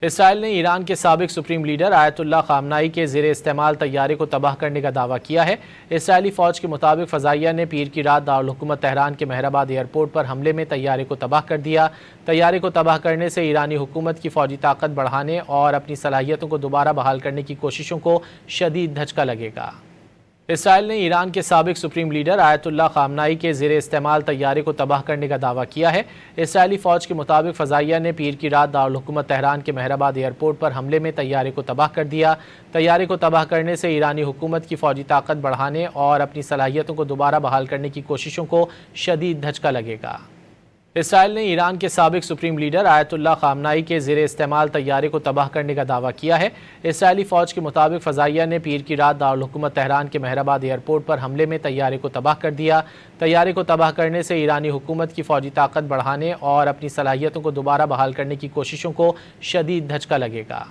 اسرائیل نے ایران کے سابق سپریم لیڈر آیت اللہ خامنائی کے زیر استعمال طیارے کو تباہ کرنے کا دعویٰ کیا ہے۔ اسرائیلی فوج کے مطابق فضائیہ نے پیر کی رات دارالحکومت تہران کے مہر آباد ایئرپورٹ پر حملے میں طیارے کو تباہ کر دیا۔ طیارے کو تباہ کرنے سے ایرانی حکومت کی فوجی طاقت بڑھانے اور اپنی صلاحیتوں کو دوبارہ بحال کرنے کی کوششوں کو شدید دھچکا لگے گا۔ اسرائیل نے ایران کے سابق سپریم لیڈر آیت اللہ خامنائی کے زیر استعمال طیارے کو تباہ کرنے کا دعویٰ کیا ہے۔ اسرائیلی فوج کے مطابق فضائیہ نے پیر کی رات دارالحکومت تہران کے مہر آباد ایئرپورٹ پر حملے میں طیارے کو تباہ کر دیا۔ طیارے کو تباہ کرنے سے ایرانی حکومت کی فوجی طاقت بڑھانے اور اپنی صلاحیتوں کو دوبارہ بحال کرنے کی کوششوں کو شدید دھچکا لگے گا۔ اسرائیل نے ایران کے سابق سپریم لیڈر آیت اللہ خامنائی کے زیر استعمال طیارے کو تباہ کرنے کا دعویٰ کیا ہے۔ اسرائیلی فوج کے مطابق فضائیہ نے پیر کی رات دارالحکومت تہران کے مہر آباد ایئرپورٹ پر حملے میں طیارے کو تباہ کر دیا۔ طیارے کو تباہ کرنے سے ایرانی حکومت کی فوجی طاقت بڑھانے اور اپنی صلاحیتوں کو دوبارہ بحال کرنے کی کوششوں کو شدید دھچکا لگے گا۔